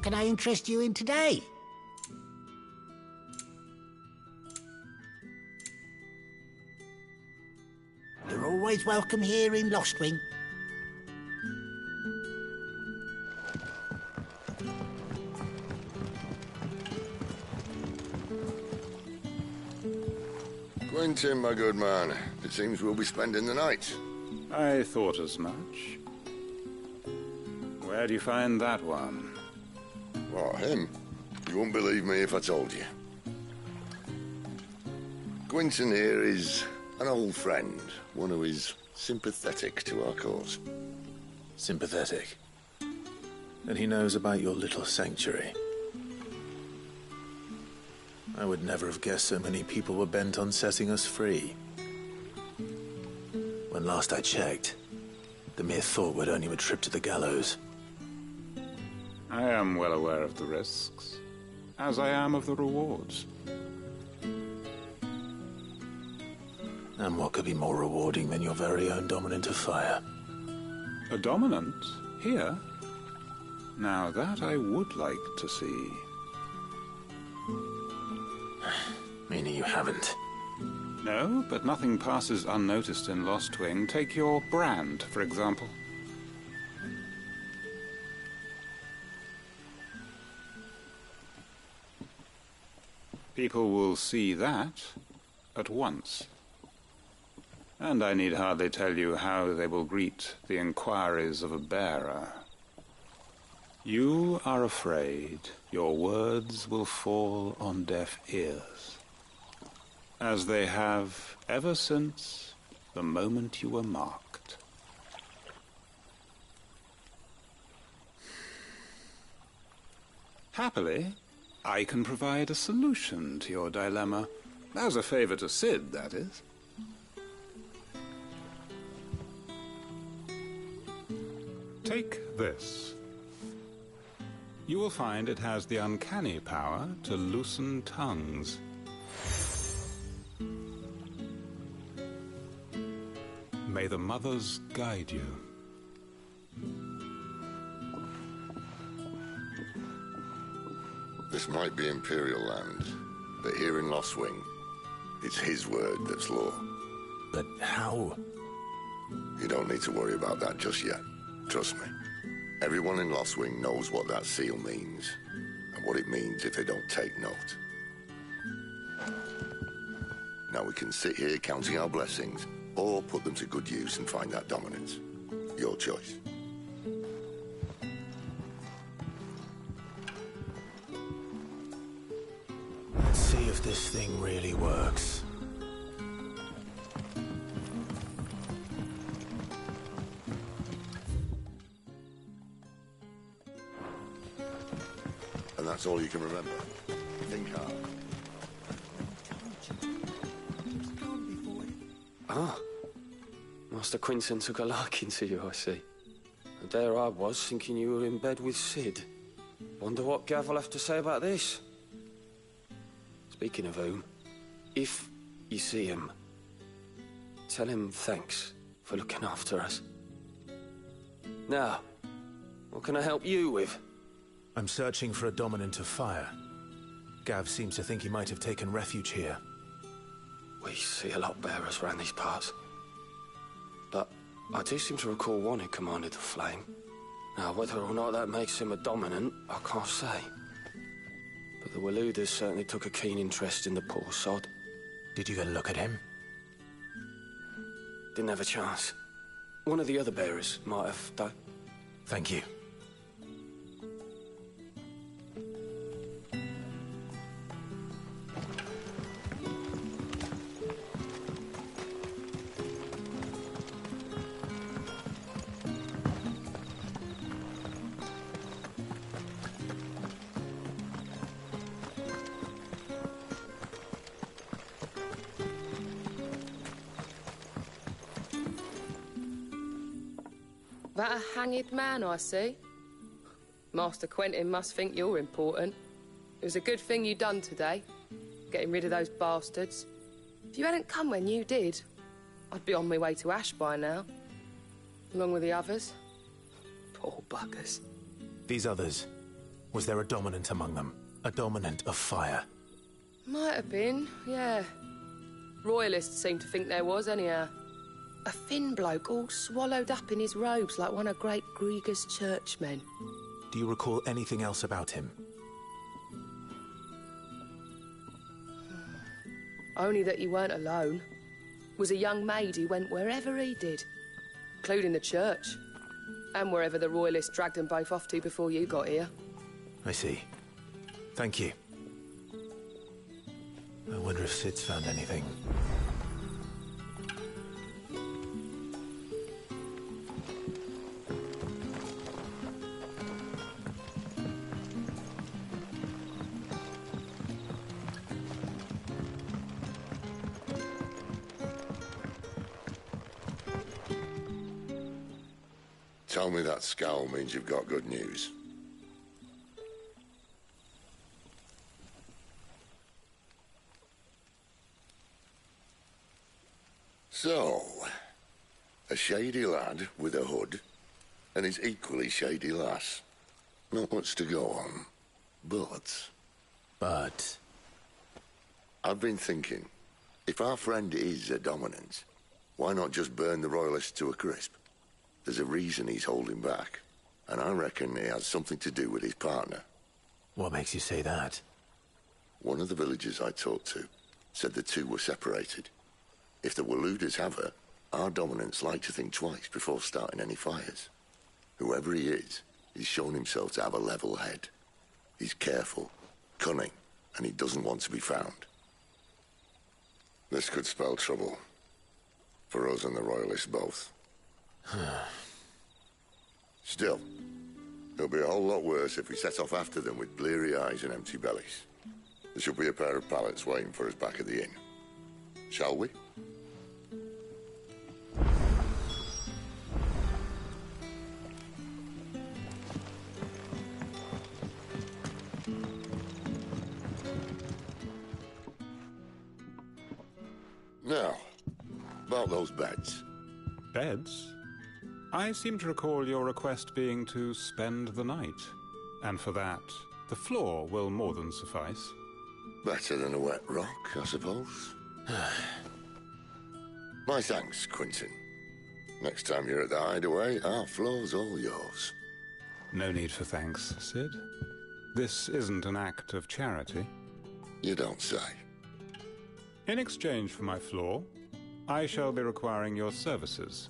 can I interest you in today? You're always welcome here in Lostwing. Quentin, my good man. It seems we'll be spending the night. I thought as much. Where do you find that one? What, him? You wouldn't believe me if I told you. Quentin here is an old friend, one who is sympathetic to our cause. Sympathetic? And he knows about your little sanctuary. I would never have guessed so many people were bent on setting us free. When last I checked, the mere thought would earn you a trip to the gallows. I am well aware of the risks, as I am of the rewards. And what could be more rewarding than your very own dominant of fire? A dominant? Here? Now that I would like to see. Meaning you haven't? No, but nothing passes unnoticed in Lostwing. Take your brand, for example. People will see that at once. And I need hardly tell you how they will greet the inquiries of a bearer. You are afraid your words will fall on deaf ears, as they have ever since the moment you were marked. Happily, I can provide a solution to your dilemma. As a favor to Sid, that is. Take this. You will find it has the uncanny power to loosen tongues. May the mothers guide you. This might be Imperial land, but here in Lostwing, it's his word that's law. But how? You don't need to worry about that just yet. Trust me. Everyone in Lostwing knows what that seal means, and what it means if they don't take note. Now we can sit here counting our blessings, or put them to good use and find that dominance. Your choice. Let's see if this thing really works. And that's all you can remember. Think hard. Ah, Master Quentin took a liking to you, I see. And there I was, thinking you were in bed with Sid. Wonder what Gav will have to say about this. Speaking of whom, if you see him, tell him thanks for looking after us. Now, what can I help you with? I'm searching for a dominant of fire. Gav seems to think he might have taken refuge here. We see a lot bearers around these parts. But I do seem to recall one who commanded the flame. Now, whether or not that makes him a dominant, I can't say. But the Waluders certainly took a keen interest in the poor sod. Did you get a look at him? Didn't have a chance. One of the other bearers might have, though. Thank you. That a hanged man, I see. Master Quentin must think you're important. It was a good thing you done today, getting rid of those bastards. If you hadn't come when you did, I'd be on my way to Ash by now, along with the others. Poor buggers. These others, Was there a dominant among them? A dominant of fire? Might have been, yeah. Royalists seem to think there was, anyhow. A thin bloke all swallowed up in his robes like one of Great Grieger's churchmen. Do you recall anything else about him? Only that he weren't alone. Was a young maid who went wherever he did, including the church, and wherever the Royalists dragged them both off to before you got here. I see. Thank you. I wonder if Sid's found anything. Tell me that scowl means you've got good news. So, a shady lad with a hood, and his equally shady lass. Not much to go on, but... I've been thinking, if our friend is a dominant, why not just burn the Royalists to a crisp? There's a reason he's holding back, and I reckon he has something to do with his partner. What makes you say that? One of the villagers I talked to said the two were separated. If the Waluders have her, our dominants like to think twice before starting any fires. Whoever he is, he's shown himself to have a level head. He's careful, cunning, and he doesn't want to be found. This could spell trouble. For us and the Royalists both. Still, it'll be a whole lot worse if we set off after them with bleary eyes and empty bellies. There should be a pair of pallets waiting for us back at the inn. Shall we? Now, about those beds. Beds? I seem to recall your request being to spend the night. And for that, the floor will more than suffice. Better than a wet rock, I suppose. My thanks, Quentin. Next time you're at the hideaway, our floor's all yours. No need for thanks, Sid. This isn't an act of charity. You don't say. In exchange for my floor, I shall be requiring your services.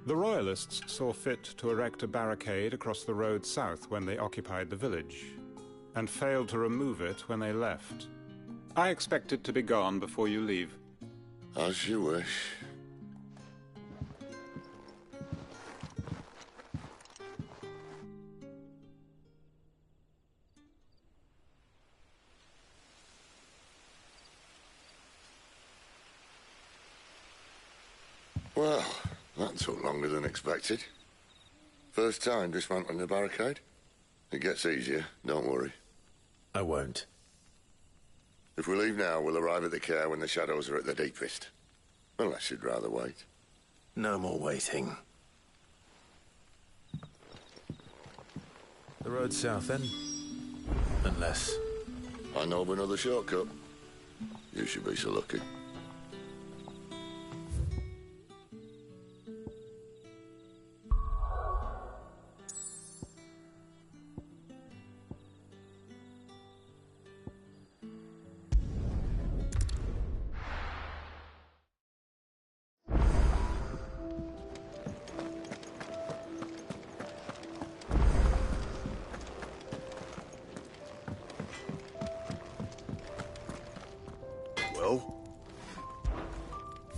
The Royalists saw fit to erect a barricade across the road south when they occupied the village, and failed to remove it when they left. I expect it to be gone before you leave. As you wish. Well, that took longer than expected. First time dismantling the barricade? It gets easier, don't worry. I won't. If we leave now, we'll arrive at the care when the shadows are at their deepest. Unless you'd rather wait. No more waiting. The road south, then? Unless... I know of another shortcut. You should be so lucky.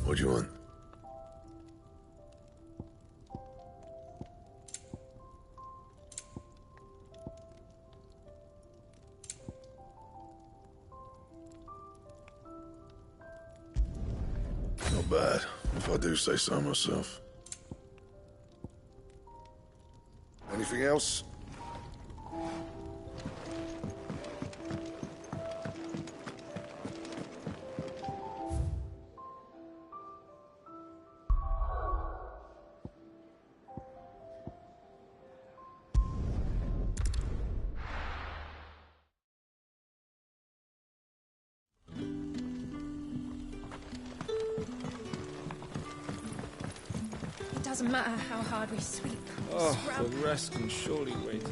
What do you want? Not bad, if I do say so myself. Anything else? Doesn't matter how hard we sweep. Oh, scrub. the rest can surely wait.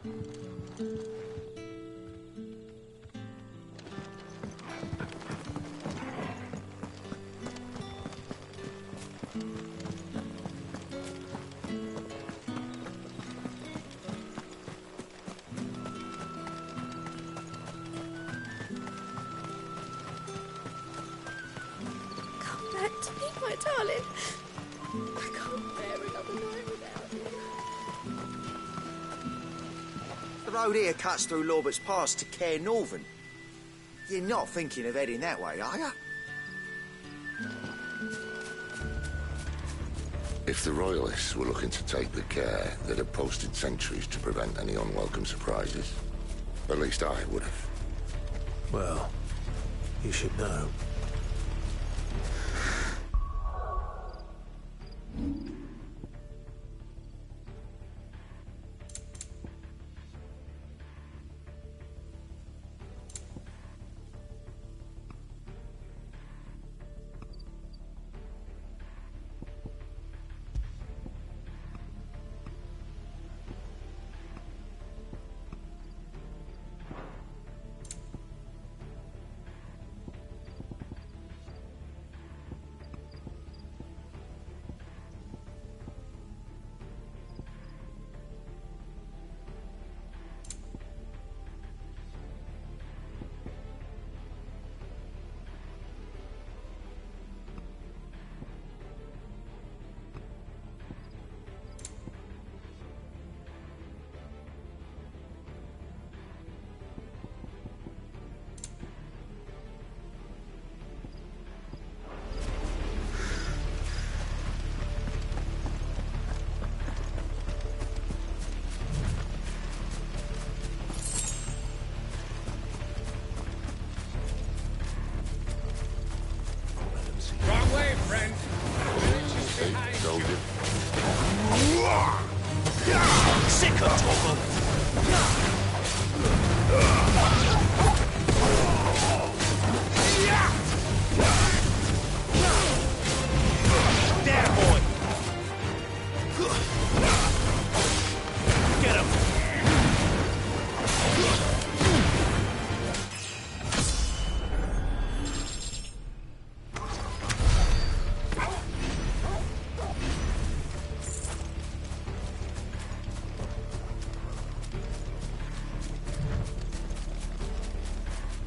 Back to me, my darling. I can't bear another night without you. The road here cuts through Lorbert's Pass to Care Northern. You're not thinking of heading that way, are you? If the Royalists were looking to take the care, they'd have posted sentries to prevent any unwelcome surprises. At least I would have. Well, you should know.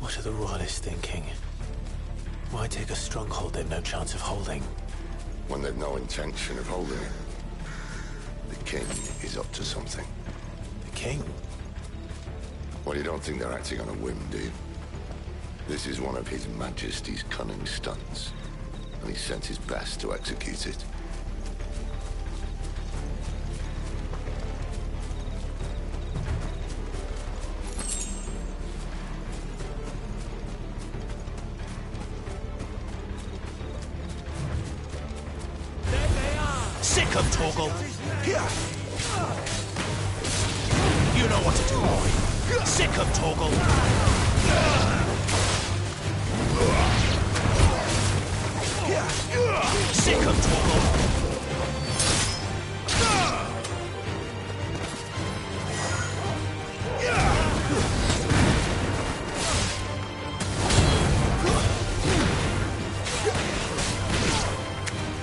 What are the Royalists thinking? Why take a stronghold they've no chance of holding? When they've no intention of holding it. The king is up to something. The king? Well, you don't think they're acting on a whim, do you? This is one of His Majesty's cunning stunts, and he sent his best to execute it. Sick of Torgal! You know what to do, boy. Sick of Torgal! Sick of Torgal!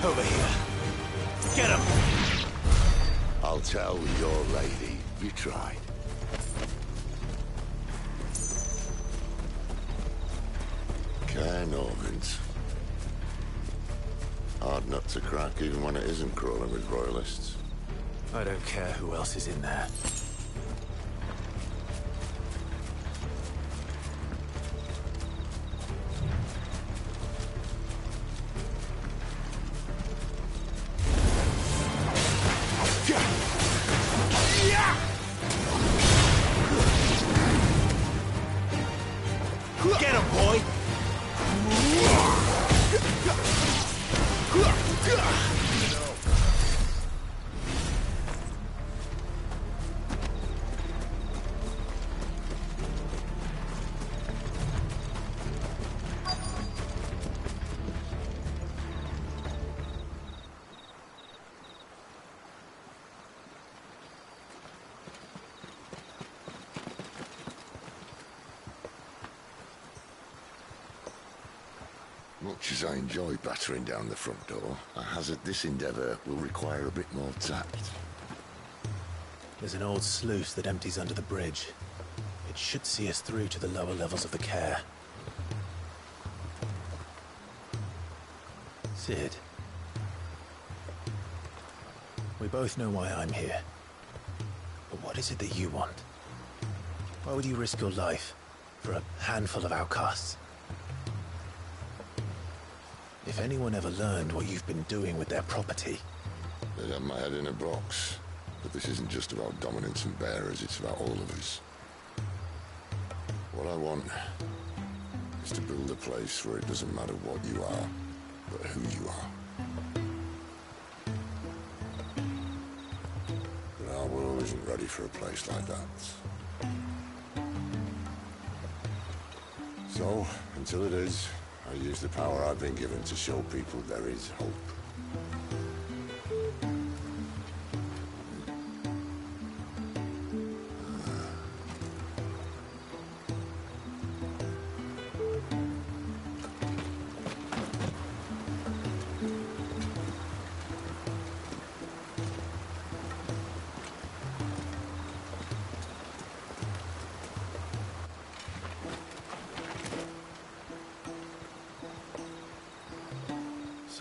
Over here. Get him! I'll tell your lady you tried. Care Northern's. Hard nut to crack even when it isn't crawling with Royalists. I don't care who else is in there. Get him, boy! much as I enjoy battering down the front door, I hazard this endeavour will require a bit more tact. There's an old sluice that empties under the bridge. It should see us through to the lower levels of the care. Sid. We both know why I'm here. But what is it that you want? Why would you risk your life for a handful of outcasts? If anyone ever learned what you've been doing with their property... They'd have my head in a box. But this isn't just about dominance and bearers, it's about all of us. What I want is to build a place where it doesn't matter what you are, but who you are. But our world isn't ready for a place like that. So, until it is, I use the power I've been given to show people there is hope.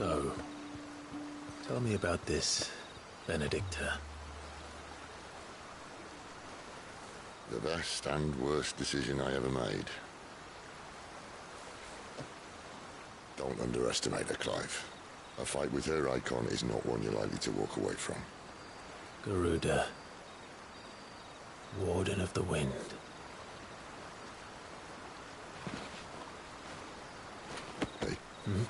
So, tell me about this, Benedicta. The best and worst decision I ever made. Don't underestimate her, Clive. A fight with her Eikon is not one you're likely to walk away from. Garuda. Warden of the Wind. Hey? Hmm?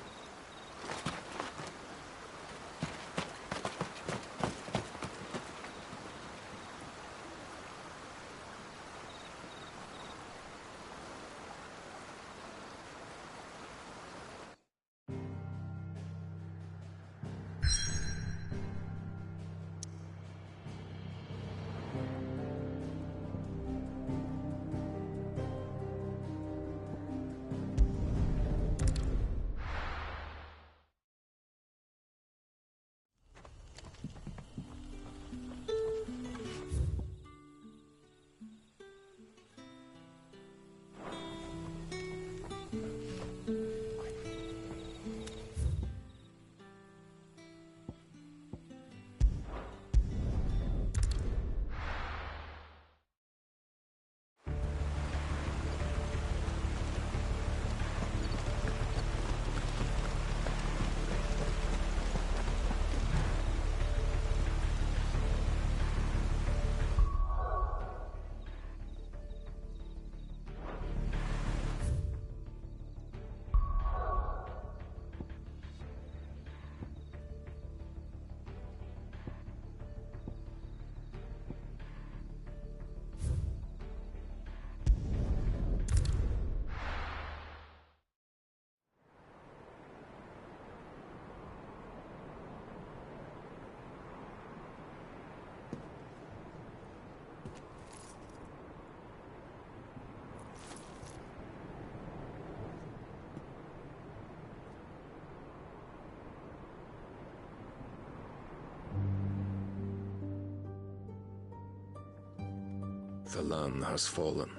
The land has fallen.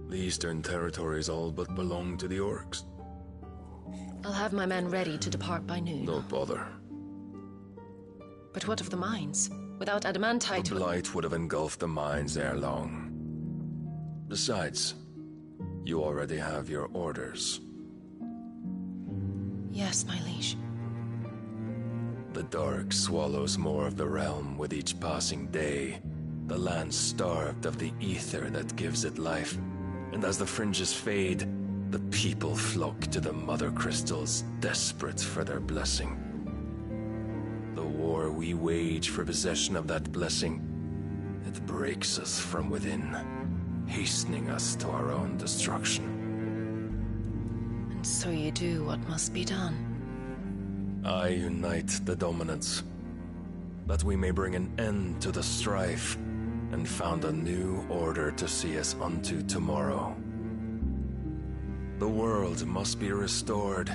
The Eastern territories all but belong to the orcs. I'll have my men ready to depart by noon. Don't bother. But what of the mines? Without adamantite... The blight would have engulfed the mines ere long. Besides, you already have your orders. Yes, my liege. The dark swallows more of the realm with each passing day. The land starved of the ether that gives it life. And as the fringes fade, the people flock to the mother crystals, desperate for their blessing. The war we wage for possession of that blessing, it breaks us from within, hastening us to our own destruction. And so you do what must be done. I unite the dominants, that we may bring an end to the strife, and found a new order to see us unto tomorrow. The world must be restored,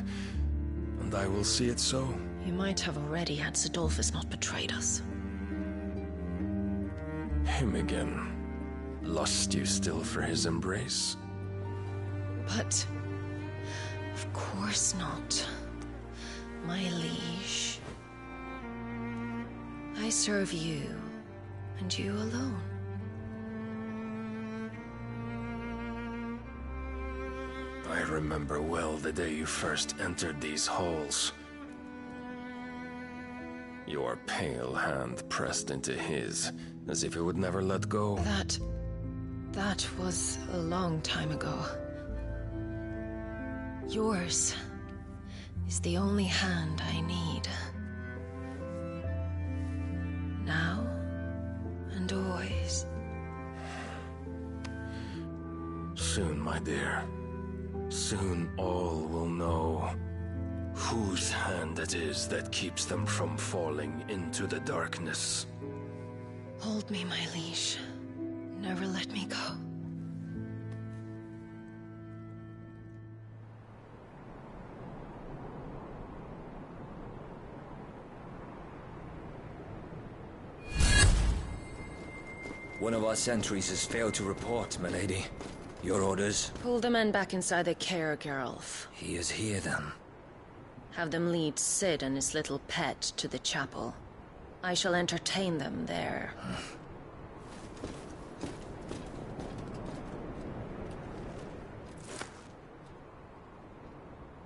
and I will see it so. You might have already had Sidolphus not betrayed us. Him again. Lust you still for his embrace? But... of course not. My liege. I serve you, and you alone. I remember well the day you first entered these halls. Your pale hand pressed into his, as if it would never let go. That was a long time ago. Yours is the only hand I need. Now and always. Soon, my dear. Soon all will know whose hand it is that keeps them from falling into the darkness. Hold me, my liege. Never let me go. One of our sentries has failed to report, milady. Your orders? Pull the men back inside the care, Geralf. He is here, then. Have them lead Sid and his little pet to the chapel. I shall entertain them there.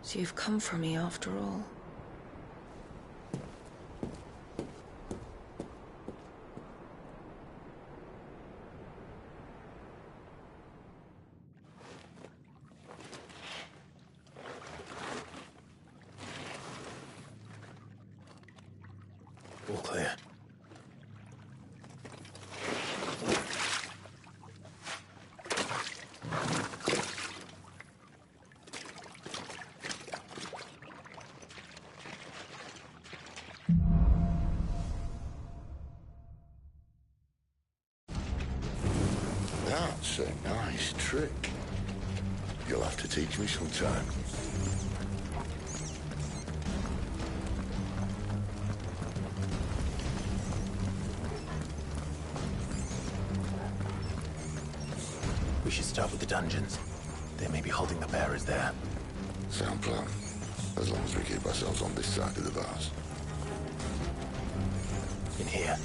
So you've come for me after all. All clear. That's a nice trick. You'll have to teach me sometime. We should start with the dungeons. They may be holding the bearers there. Sound plan. As long as we keep ourselves on this side of the bars. In here.